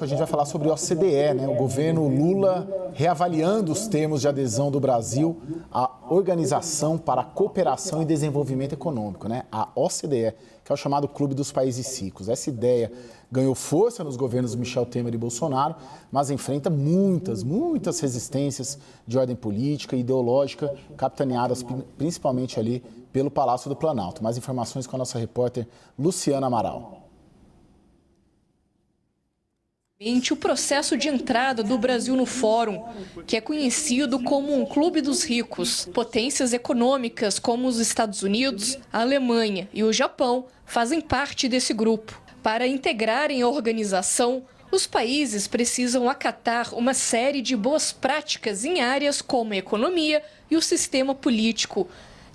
A gente vai falar sobre o OCDE, né? O governo Lula reavaliando os termos de adesão do Brasil à Organização para a Cooperação e Desenvolvimento Econômico, né? A OCDE, que é o chamado Clube dos Países Ricos. Essa ideia ganhou força nos governos Michel Temer e Bolsonaro, mas enfrenta muitas resistências de ordem política e ideológica, capitaneadas principalmente ali pelo Palácio do Planalto. Mais informações com a nossa repórter Luciana Amaral. O processo de entrada do Brasil no Fórum, que é conhecido como um clube dos ricos. Potências econômicas como os Estados Unidos, a Alemanha e o Japão fazem parte desse grupo. Para integrarem a organização, os países precisam acatar uma série de boas práticas em áreas como a economia e o sistema político.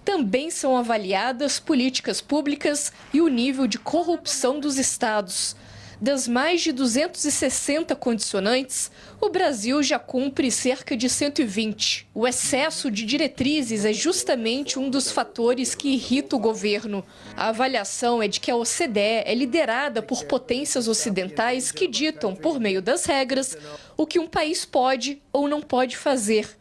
Também são avaliadas políticas públicas e o nível de corrupção dos estados. Das mais de 260 condicionantes, o Brasil já cumpre cerca de 120. O excesso de diretrizes é justamente um dos fatores que irrita o governo. A avaliação é de que a OCDE é liderada por potências ocidentais que ditam, por meio das regras, o que um país pode ou não pode fazer.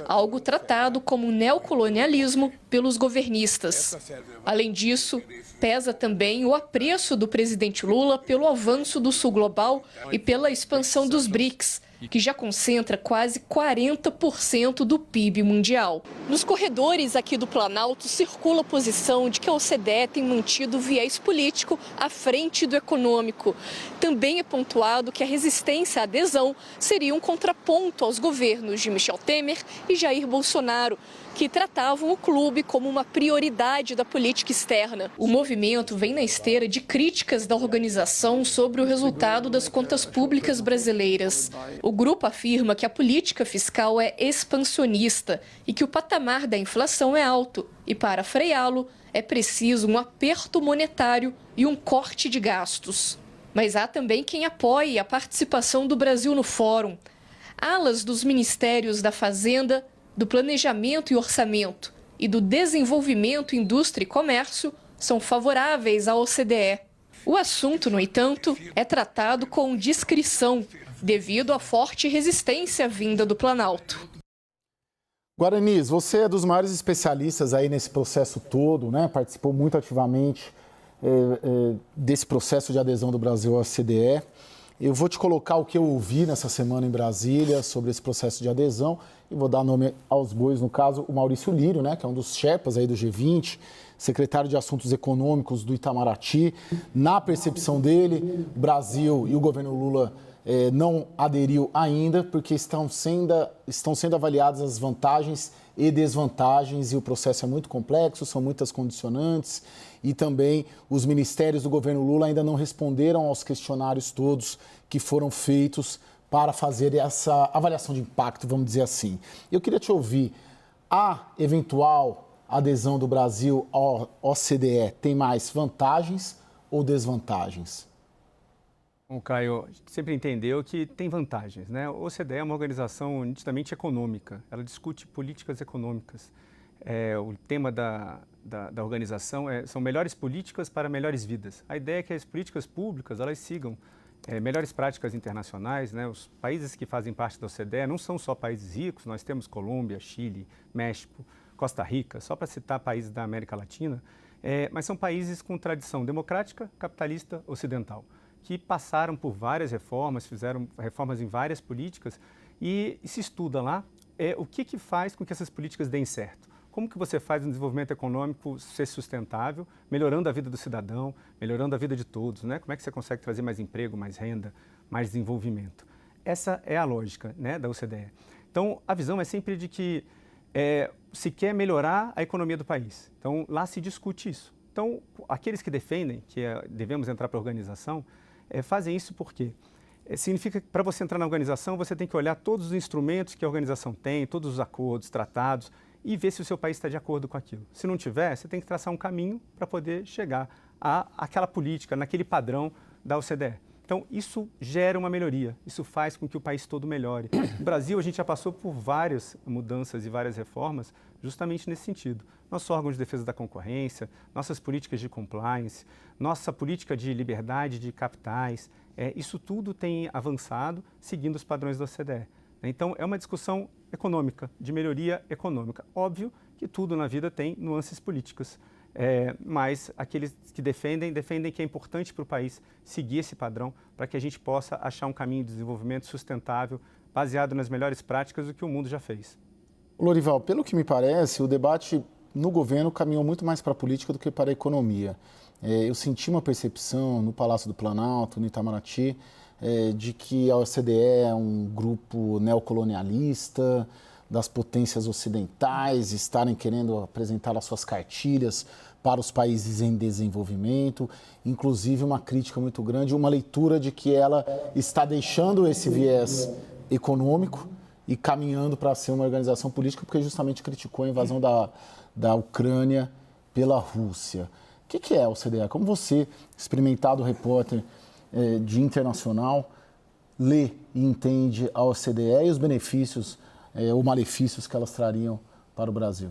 Algo tratado como neocolonialismo pelos governistas. Além disso, pesa também o apreço do presidente Lula pelo avanço do Sul Global e pela expansão dos BRICS, que já concentra quase 40% do PIB mundial. Nos corredores aqui do Planalto circula a posição de que a OCDE tem mantido o viés político à frente do econômico. Também é pontuado que a resistência à adesão seria um contraponto aos governos de Michel Temer e Jair Bolsonaro, que tratavam o clube como uma prioridade da política externa. O movimento vem na esteira de críticas da organização sobre o resultado das contas públicas brasileiras. O grupo afirma que a política fiscal é expansionista e que o patamar da inflação é alto e, para freá-lo, é preciso um aperto monetário e um corte de gastos. Mas há também quem apoie a participação do Brasil no Fórum. Alas dos ministérios da Fazenda, do Planejamento e Orçamento e do Desenvolvimento, Indústria e Comércio são favoráveis à OCDE. O assunto, no entanto, é tratado com discrição, devido à forte resistência vinda do Planalto. Guaranis, você é dos maiores especialistas aí nesse processo todo, né? Participou muito ativamente desse processo de adesão do Brasil à OCDE. Eu vou te colocar o que eu ouvi nessa semana em Brasília sobre esse processo de adesão e vou dar nome aos bois, no caso, o Maurício Lírio, né, que é um dos Sherpas aí do G20, secretário de Assuntos Econômicos do Itamaraty. Na percepção dele, o Brasil e o governo Lula não aderiu ainda porque estão sendo avaliadas as vantagens e desvantagens e o processo é muito complexo, são muitas condicionantes e também os ministérios do governo Lula ainda não responderam aos questionários todos que foram feitos para fazer essa avaliação de impacto, vamos dizer assim. Eu queria te ouvir, a eventual adesão do Brasil ao OCDE tem mais vantagens ou desvantagens? Bom, Caio, a gente sempre entendeu que tem vantagens, né? O OCDE é uma organização nitidamente econômica, ela discute políticas econômicas. O tema da organização são melhores políticas para melhores vidas. A ideia é que as políticas públicas elas sigam melhores práticas internacionais, né? Os países que fazem parte da OCDE não são só países ricos, nós temos Colômbia, Chile, México, Costa Rica, só para citar países da América Latina, mas são países com tradição democrática, capitalista, ocidental, que passaram por várias reformas, fizeram reformas em várias políticas e se estuda lá o que faz com que essas políticas deem certo. Como que você faz um desenvolvimento econômico ser sustentável, melhorando a vida do cidadão, melhorando a vida de todos, né? Como é que você consegue trazer mais emprego, mais renda, mais desenvolvimento? Essa é a lógica, né, da OCDE. Então, a visão é sempre de que se quer melhorar a economia do país. Então, lá se discute isso. Então, aqueles que defendem que devemos entrar para a organização, fazem isso porque significa que para você entrar na organização, você tem que olhar todos os instrumentos que a organização tem, todos os acordos, tratados, e ver se o seu país está de acordo com aquilo. Se não tiver, você tem que traçar um caminho para poder chegar àquela política, naquele padrão da OCDE. Então, isso gera uma melhoria, isso faz com que o país todo melhore. No Brasil, a gente já passou por várias mudanças e várias reformas justamente nesse sentido. Nossos órgãos de defesa da concorrência, nossas políticas de compliance, nossa política de liberdade de capitais, Isso tudo tem avançado seguindo os padrões da OCDE. Então, é uma discussão econômica, de melhoria econômica. Óbvio que tudo na vida tem nuances políticas, mas aqueles que defendem que é importante para o país seguir esse padrão para que a gente possa achar um caminho de desenvolvimento sustentável, baseado nas melhores práticas do que o mundo já fez. Lorival, pelo que me parece, o debate no governo caminhou muito mais para a política do que para a economia. Eu senti uma percepção no Palácio do Planalto, no Itamaraty, de que a OCDE é um grupo neocolonialista, das potências ocidentais estarem querendo apresentar as suas cartilhas para os países em desenvolvimento, inclusive uma crítica muito grande, uma leitura de que ela está deixando esse viés econômico e caminhando para ser uma organização política, porque justamente criticou a invasão da Ucrânia pela Rússia. O que é a OCDE? Como você, experimentado repórter de internacional, lê e entende a OCDE e os benefícios ou malefícios que elas trariam para o Brasil?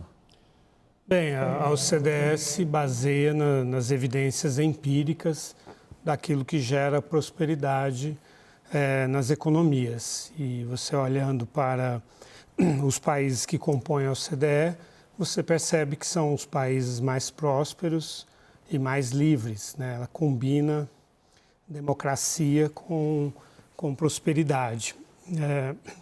Bem, a OCDE se baseia nas evidências empíricas daquilo que gera prosperidade nas economias. E você olhando para os países que compõem a OCDE, você percebe que são os países mais prósperos e mais livres, né? Ela combina democracia com prosperidade.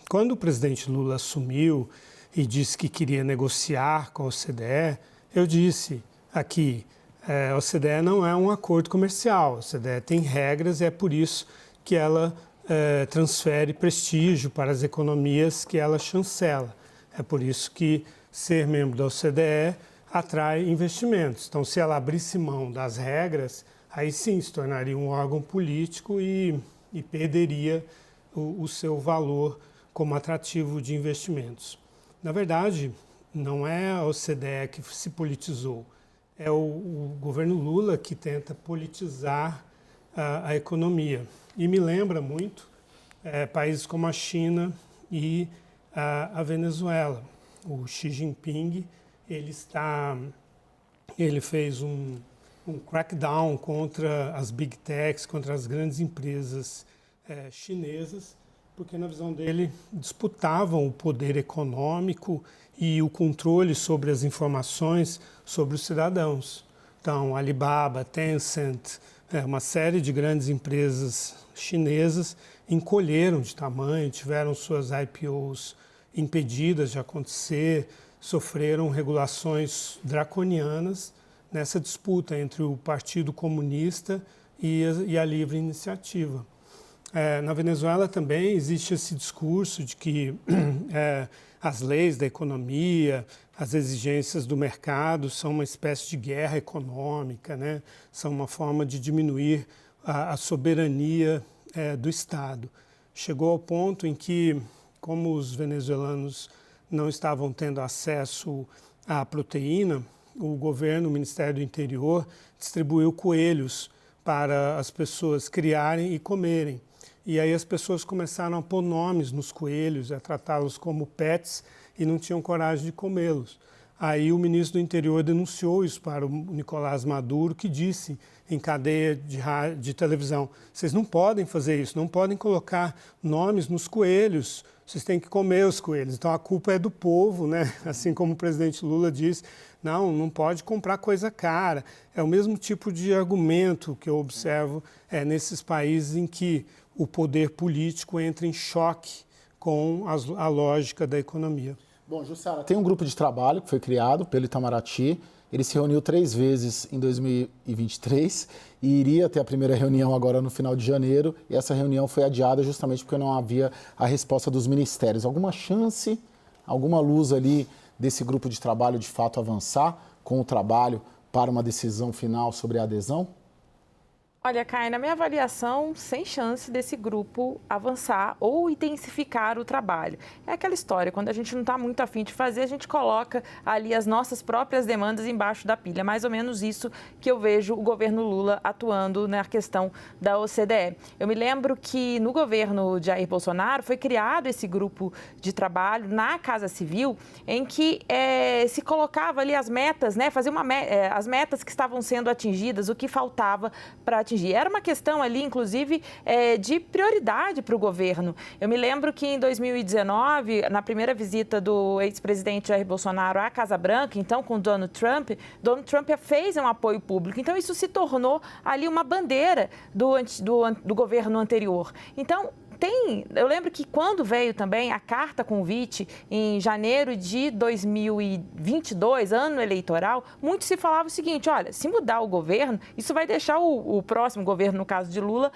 Quando o presidente Lula assumiu e disse que queria negociar com a OCDE, eu disse aqui, a OCDE não é um acordo comercial, a OCDE tem regras e é por isso que ela transfere prestígio para as economias que ela chancela. É por isso que ser membro da OCDE atrai investimentos. Então, se ela abrisse mão das regras, aí sim se tornaria um órgão político e perderia o seu valor como atrativo de investimentos. Na verdade, não é a OCDE que se politizou, é o governo Lula que tenta politizar a economia. E me lembra muito países como a China e a Venezuela. O Xi Jinping, ele fez um crackdown contra as big techs, contra as grandes empresas chinesas, porque na visão dele disputavam o poder econômico e o controle sobre as informações sobre os cidadãos. Então, Alibaba, Tencent, uma série de grandes empresas chinesas encolheram de tamanho, tiveram suas IPOs impedidas de acontecer, sofreram regulações draconianas nessa disputa entre o Partido Comunista e a livre iniciativa. Na Venezuela também existe esse discurso de que as leis da economia, as exigências do mercado são uma espécie de guerra econômica, né? São uma forma de diminuir a soberania do Estado. Chegou ao ponto em que, como os venezuelanos não estavam tendo acesso à proteína, o governo, o Ministério do Interior, distribuiu coelhos para as pessoas criarem e comerem. E aí as pessoas começaram a pôr nomes nos coelhos, a tratá-los como pets e não tinham coragem de comê-los. Aí o ministro do Interior denunciou isso para o Nicolás Maduro, que disse em cadeia de televisão: vocês não podem fazer isso, não podem colocar nomes nos coelhos, vocês têm que comer os coelhos. Então a culpa é do povo, né? Assim como o presidente Lula diz, não pode comprar coisa cara. É o mesmo tipo de argumento que eu observo nesses países em que o poder político entra em choque com a lógica da economia. Bom, Jussara, tem um grupo de trabalho que foi criado pelo Itamaraty. Ele se reuniu 3 vezes em 2023 e iria ter a primeira reunião agora no final de janeiro. E essa reunião foi adiada justamente porque não havia a resposta dos ministérios. Alguma chance, alguma luz ali desse grupo de trabalho de fato avançar com o trabalho para uma decisão final sobre a adesão? Olha, Kai, na minha avaliação, sem chance desse grupo avançar ou intensificar o trabalho. É aquela história, quando a gente não está muito afim de fazer, a gente coloca ali as nossas próprias demandas embaixo da pilha. Mais ou menos isso que eu vejo o governo Lula atuando na questão da OCDE. Eu me lembro que no governo de Jair Bolsonaro foi criado esse grupo de trabalho na Casa Civil, em que se colocava ali as metas, né, fazia as metas que estavam sendo atingidas, o que faltava para atingir atingir. Era uma questão ali, inclusive, de prioridade para o governo. Eu me lembro que em 2019, na primeira visita do ex-presidente Jair Bolsonaro à Casa Branca, então com Donald Trump fez um apoio público. Então, isso se tornou ali uma bandeira do governo anterior. Então, eu lembro que quando veio também a carta convite em janeiro de 2022, ano eleitoral, muito se falava o seguinte, olha, se mudar o governo, isso vai deixar o próximo governo, no caso de Lula,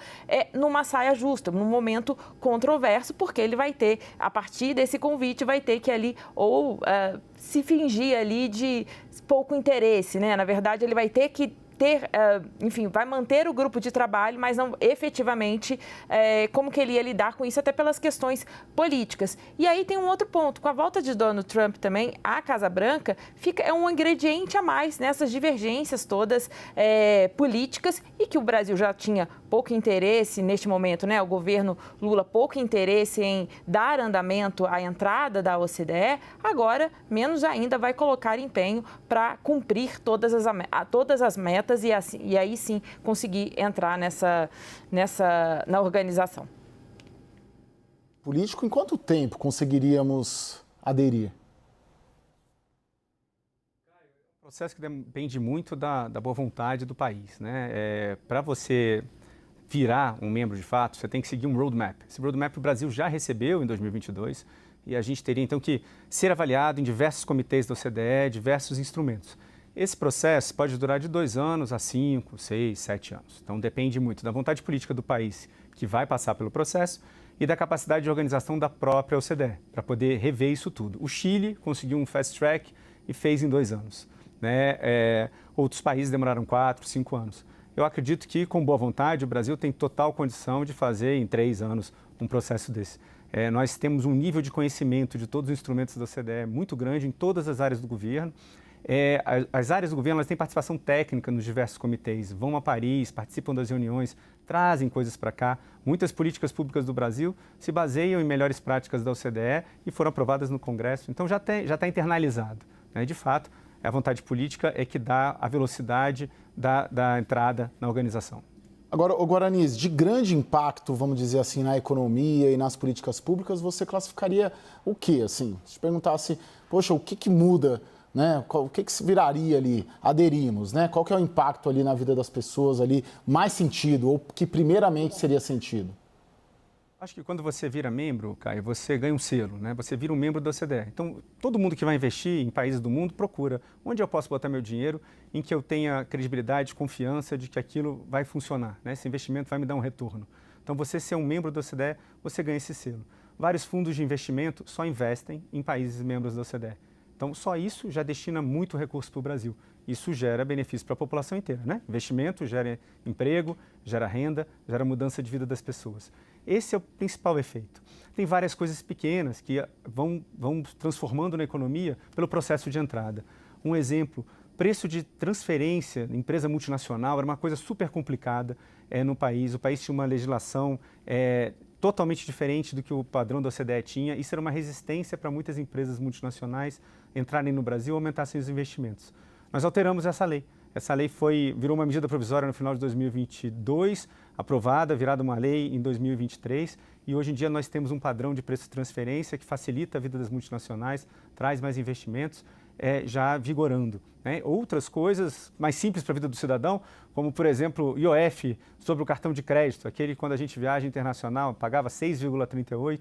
numa saia justa, num momento controverso, porque ele vai ter, a partir desse convite, vai ter que ali se fingir ali de pouco interesse, né? Na verdade, ele vai ter que vai manter o grupo de trabalho, mas não efetivamente como que ele ia lidar com isso, até pelas questões políticas. E aí tem um outro ponto, com a volta de Donald Trump também, a Casa Branca é um ingrediente a mais nessas divergências todas políticas e que o Brasil já tinha pouco interesse neste momento, né? O governo Lula pouco interesse em dar andamento à entrada da OCDE, agora menos ainda vai colocar empenho para cumprir todas as metas e aí sim conseguir entrar na organização. Político, em quanto tempo conseguiríamos aderir? É um processo que depende muito da boa vontade do país, né? Para você virar um membro de fato, você tem que seguir um roadmap. Esse roadmap o Brasil já recebeu em 2022 e a gente teria então que ser avaliado em diversos comitês da OCDE, diversos instrumentos. Esse processo pode durar de 2 anos a 5, 6, 7 anos. Então depende muito da vontade política do país que vai passar pelo processo e da capacidade de organização da própria OCDE, para poder rever isso tudo. O Chile conseguiu um fast track e fez em 2 anos. Né? Outros países demoraram 4, 5 anos. Eu acredito que, com boa vontade, o Brasil tem total condição de fazer em 3 anos um processo desse. Nós temos um nível de conhecimento de todos os instrumentos da OCDE muito grande em todas as áreas do governo. As áreas do governo elas têm participação técnica nos diversos comitês, vão a Paris, participam das reuniões, trazem coisas para cá. Muitas políticas públicas do Brasil se baseiam em melhores práticas da OCDE e foram aprovadas no Congresso, então já está internalizado. Né? De fato, a vontade política é que dá a velocidade da entrada na organização. Agora, Guaranis, de grande impacto, vamos dizer assim, na economia e nas políticas públicas, você classificaria o quê? Assim, se perguntasse, poxa, o que muda? Né? O que se viraria ali? Aderimos, né? Qual que é o impacto ali na vida das pessoas ali, mais sentido, ou que primeiramente seria sentido? Acho que quando você vira membro, Caio, você ganha um selo, né? Você vira um membro da OCDE. Então, todo mundo que vai investir em países do mundo procura onde eu posso botar meu dinheiro em que eu tenha credibilidade, confiança de que aquilo vai funcionar, né? Esse investimento vai me dar um retorno. Então, você ser um membro da OCDE, você ganha esse selo. Vários fundos de investimento só investem em países membros da OCDE. Então, só isso já destina muito recurso para o Brasil. Isso gera benefício para a população inteira, né? Investimento gera emprego, gera renda, gera mudança de vida das pessoas. Esse é o principal efeito. Tem várias coisas pequenas que vão transformando na economia pelo processo de entrada. Um exemplo, preço de transferência, empresa multinacional, era uma coisa super complicada no país. O país tinha uma legislação totalmente diferente do que o padrão da OCDE tinha. Isso era uma resistência para muitas empresas multinacionais entrarem no Brasil e aumentassem os investimentos. Nós alteramos essa lei. Essa lei virou uma medida provisória no final de 2022, aprovada, virada uma lei em 2023, e hoje em dia nós temos um padrão de preço de transferência que facilita a vida das multinacionais, traz mais investimentos, já vigorando. Né? Outras coisas mais simples para a vida do cidadão, como, por exemplo, o IOF sobre o cartão de crédito, aquele que quando a gente viaja internacional pagava 6,38,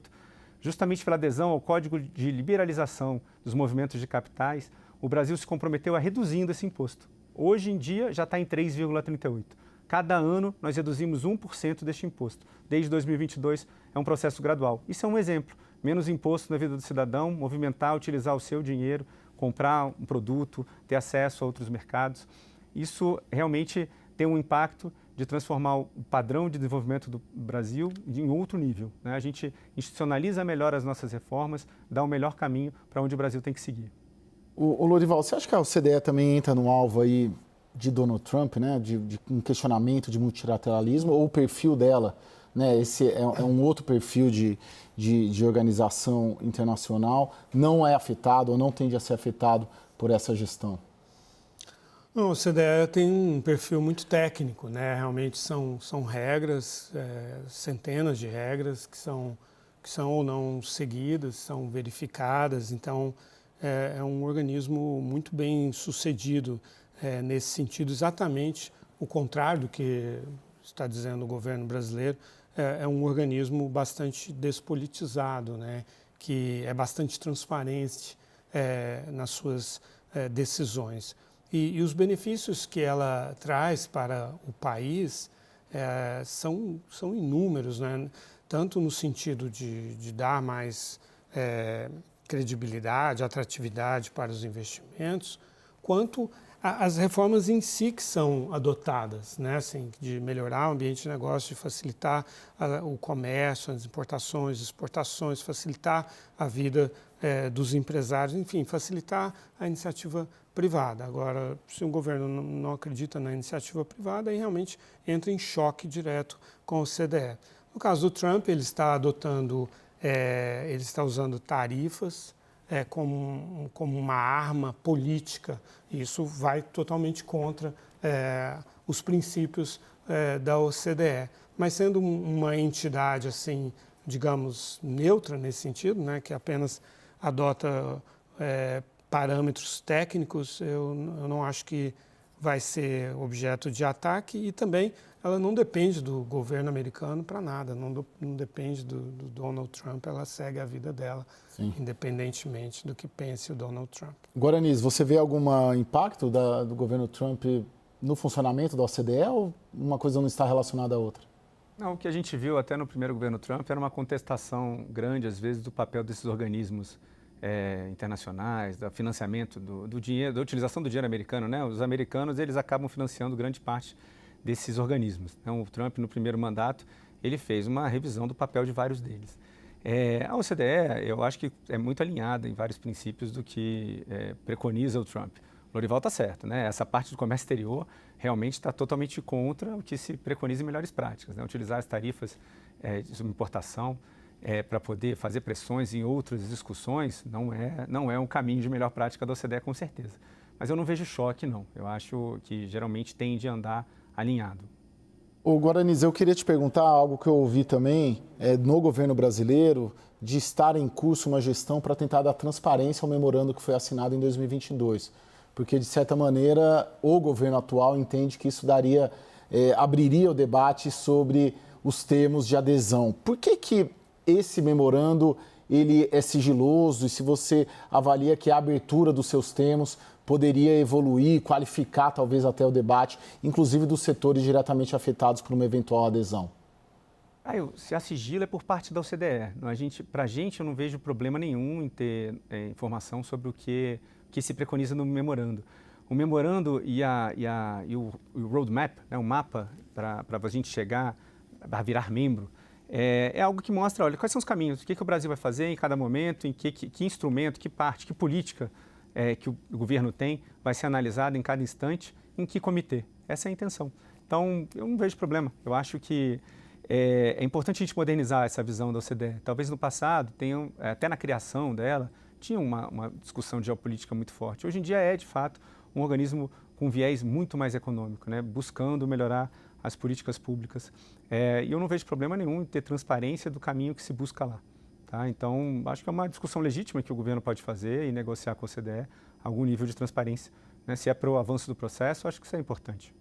justamente pela adesão ao Código de Liberalização dos Movimentos de Capitais, o Brasil se comprometeu a reduzindo esse imposto. Hoje em dia já está em 3,38. Cada ano nós reduzimos 1% deste imposto. Desde 2022 é um processo gradual. Isso é um exemplo. Menos imposto na vida do cidadão, movimentar, utilizar o seu dinheiro, comprar um produto, ter acesso a outros mercados. Isso realmente tem um impacto de transformar o padrão de desenvolvimento do Brasil em outro nível. Né? A gente institucionaliza melhor as nossas reformas, dá o melhor caminho para onde o Brasil tem que seguir. O Lorival, você acha que a OCDE também entra no alvo aí de Donald Trump, né, de um questionamento de multilateralismo, ou o perfil dela, né, esse é um outro perfil de organização internacional, não é afetado ou não tende a ser afetado por essa gestão? Não, a OCDE tem um perfil muito técnico, né? Realmente são regras, centenas de regras que são ou não seguidas, são verificadas. Então, é um organismo muito bem sucedido nesse sentido, exatamente o contrário do que está dizendo o governo brasileiro. É um organismo bastante despolitizado, né? Que é bastante transparente nas suas decisões. E os benefícios que ela traz para o país são inúmeros, né? Tanto no sentido de dar mais credibilidade, atratividade para os investimentos, quanto as reformas em si que são adotadas, né? Assim, de melhorar o ambiente de negócio, de facilitar o comércio, as importações, exportações, facilitar a vida dos empresários, enfim, facilitar a iniciativa privada. Agora, se o governo não acredita na iniciativa privada, aí realmente entra em choque direto com o CDE. No caso do Trump, ele está adotando, ele está usando tarifas como uma arma política. E isso vai totalmente contra os princípios da OCDE. Mas sendo uma entidade, assim, digamos, neutra nesse sentido, né, que apenas adota parâmetros técnicos, eu não acho que vai ser objeto de ataque, e também ela não depende do governo americano para nada, não depende do Donald Trump, ela segue a vida dela, sim, independentemente do que pense o Donald Trump. Guaranis, você vê algum impacto do governo Trump no funcionamento da OCDE ou uma coisa não está relacionada à outra? Não, o que a gente viu até no primeiro governo Trump era uma contestação grande, às vezes, do papel desses organismos internacionais, do financiamento do dinheiro, da utilização do dinheiro americano, né? Os americanos, eles acabam financiando grande parte desses organismos. Então, o Trump, no primeiro mandato, ele fez uma revisão do papel de vários deles. A OCDE, eu acho que é muito alinhada em vários princípios do que preconiza o Trump. O Lorival está certo, né? Essa parte do comércio exterior realmente está totalmente contra o que se preconiza em melhores práticas, né? Utilizar as tarifas de importação para poder fazer pressões em outras discussões não é um caminho de melhor prática da OCDE, com certeza. Mas eu não vejo choque, não. Eu acho que geralmente tende a andar alinhado. Ô Guaranis, eu queria te perguntar algo que eu ouvi também no governo brasileiro, de estar em curso uma gestão para tentar dar transparência ao memorando que foi assinado em 2022. Porque, de certa maneira, o governo atual entende que isso abriria o debate sobre os termos de adesão. Por que esse memorando ele é sigiloso, e se você avalia que a abertura dos seus termos poderia evoluir, qualificar talvez até o debate, inclusive dos setores diretamente afetados por uma eventual adesão? Se a sigilo é por parte da OCDE, para a gente eu não vejo problema nenhum em ter informação sobre o que se preconiza no memorando. O memorando e o roadmap, né, o mapa para a gente chegar a virar membro, é algo que mostra, olha, quais são os caminhos, o que o Brasil vai fazer em cada momento, em que instrumento, que parte, que política que o governo tem, vai ser analisado em cada instante, em que comitê. Essa é a intenção. Então, eu não vejo problema. Eu acho que é importante a gente modernizar essa visão da OCDE. Talvez no passado, até na criação dela, tinha uma discussão de geopolítica muito forte. Hoje em dia de fato, um organismo com viés muito mais econômico, né, buscando melhorar as políticas públicas. E eu não vejo problema nenhum em ter transparência do caminho que se busca lá. Tá? Então, acho que é uma discussão legítima que o governo pode fazer e negociar com a OCDE algum nível de transparência. Né? Se é para o avanço do processo, acho que isso é importante.